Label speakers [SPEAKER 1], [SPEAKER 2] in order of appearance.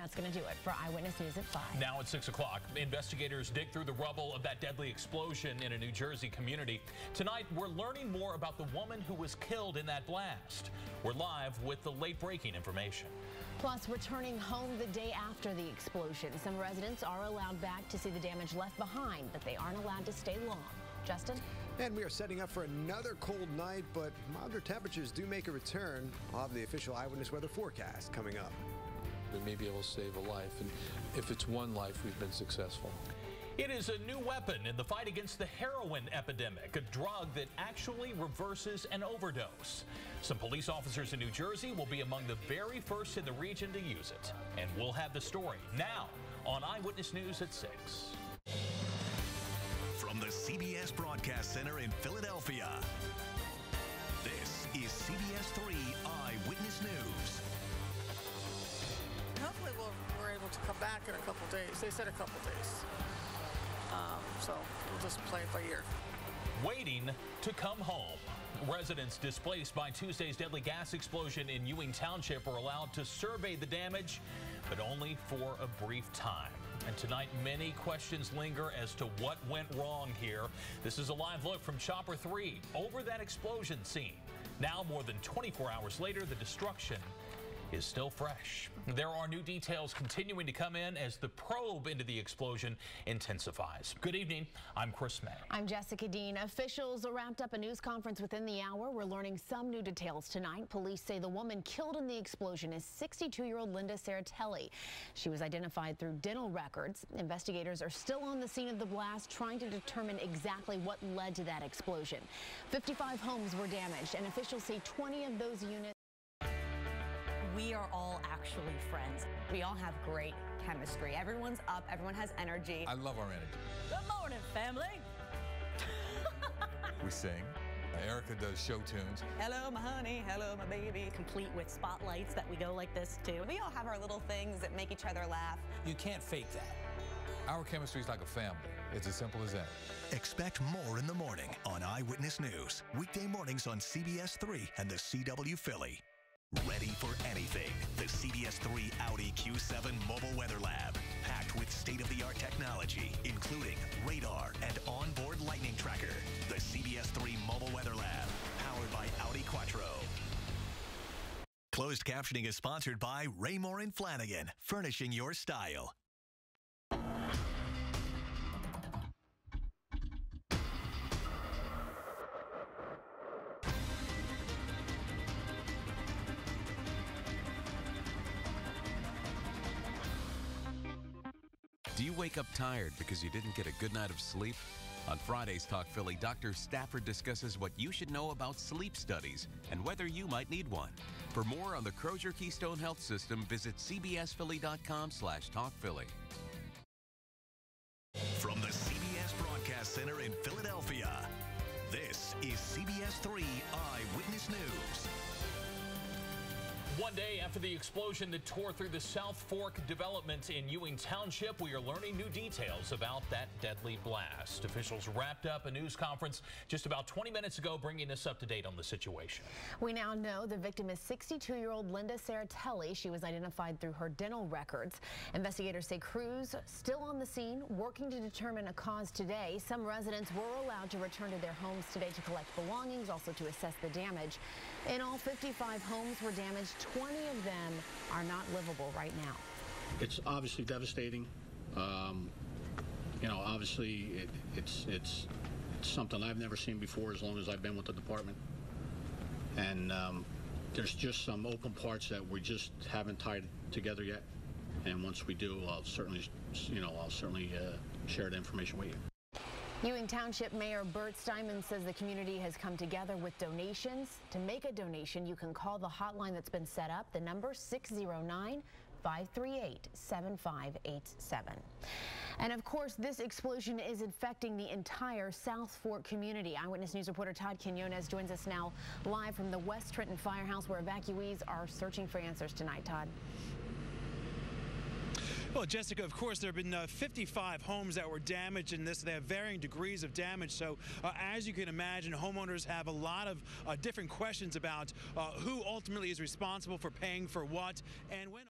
[SPEAKER 1] that's going to do it for Eyewitness News at 5.
[SPEAKER 2] Now at 6 o'clock, investigators dig through the rubble of that deadly explosion in a New Jersey community. Tonight, we're learning more about the woman who was killed in that blast. We're live with the late-breaking information.
[SPEAKER 1] Plus, returning home the day after the explosion. Some residents are allowed back to see the damage left behind, but they aren't allowed to stay long. Justin?
[SPEAKER 3] And we are setting up for another cold night, but milder temperatures do make a return. We'll have the official Eyewitness weather forecast coming up.
[SPEAKER 4] We may be able to save a life, and if it's one life, we've been successful.
[SPEAKER 2] It is a new weapon in the fight against the heroin epidemic, a drug that actually reverses an overdose. Some police officers in New Jersey will be among the very first in the region to use it. And we'll have the story now on Eyewitness News at 6.
[SPEAKER 5] From the CBS Broadcast Center in Philadelphia, this is CBS 3 Eyewitness News.
[SPEAKER 6] Hopefully we're able to come back in a couple days. They said a couple days. So we'll just play it by ear.
[SPEAKER 2] Waiting to come home. Residents displaced by Tuesday's deadly gas explosion in Ewing Township are allowed to survey the damage, but only for a brief time. And tonight, many questions linger as to what went wrong here. This is a live look from Chopper 3 over that explosion scene. Now, more than 24 hours later, the destruction is still fresh. There are new details continuing to come in as the probe into the explosion intensifies. Good evening. I'm Chris May.
[SPEAKER 1] I'm Jessica Dean. Officials wrapped up a news conference within the hour. We're learning some new details tonight. Police say the woman killed in the explosion is 62-year-old Linda Saratelli. She was identified through dental records. Investigators are still on the scene of the blast, trying to determine exactly what led to that explosion. 55 homes were damaged, and officials say 20 of those units.
[SPEAKER 7] We are all actually friends. We all have great chemistry. Everyone's up, everyone has energy.
[SPEAKER 8] I love our energy.
[SPEAKER 7] Good morning, family.
[SPEAKER 8] We sing. Erica does show tunes.
[SPEAKER 7] Hello, my honey. Hello, my baby. Complete with spotlights that we go like this too. We all have our little things that make each other laugh.
[SPEAKER 8] You can't fake that. Our chemistry is like a family. It's as simple as that.
[SPEAKER 5] Expect more in the morning on Eyewitness News. Weekday mornings on CBS 3 and the CW Philly. Ready for anything. The CBS 3 Audi Q7 Mobile Weather Lab. Packed with state-of-the-art technology, including radar and onboard lightning tracker. The CBS 3 Mobile Weather Lab. Powered by Audi Quattro. Closed captioning is sponsored by Raymore and Flanagan. Furnishing your style.
[SPEAKER 9] Do you wake up tired because you didn't get a good night of sleep? On Friday's Talk Philly, Dr. Stafford discusses what you should know about sleep studies and whether you might need one. For more on the Crozier Keystone Health System, visit cbsphilly.com/talkphilly.
[SPEAKER 5] From the CBS Broadcast Center in Philadelphia, this is CBS 3 Eyewitness News.
[SPEAKER 2] One day after the explosion that tore through the South Fork development in Ewing Township, we are learning new details about that deadly blast. Officials wrapped up a news conference just about 20 minutes ago, bringing us up to date on the situation.
[SPEAKER 1] We now know the victim is 62-year-old Linda Saratelli. She was identified through her dental records. Investigators say crews still on the scene, working to determine a cause today. Some residents were allowed to return to their homes today to collect belongings, also to assess the damage. In all, 55 homes were damaged. 20 of them are not livable right now.
[SPEAKER 10] It's obviously devastating. Obviously it's something I've never seen before as long as I've been with the department. And there's just some open parts that we just haven't tied together yet. And once we do, I'll certainly share the information with you.
[SPEAKER 1] Ewing Township Mayor Bert Steinman says the community has come together with donations. To make a donation, you can call the hotline that's been set up, the number 609-538-7587. And of course, this explosion is affecting the entire South Fork community. Eyewitness News reporter Todd Quinones joins us now live from the West Trenton Firehouse, where evacuees are searching for answers tonight. Todd.
[SPEAKER 11] Well, Jessica, of course, there have been 55 homes that were damaged in this. They have varying degrees of damage. So as you can imagine, homeowners have a lot of different questions about who ultimately is responsible for paying for what and when.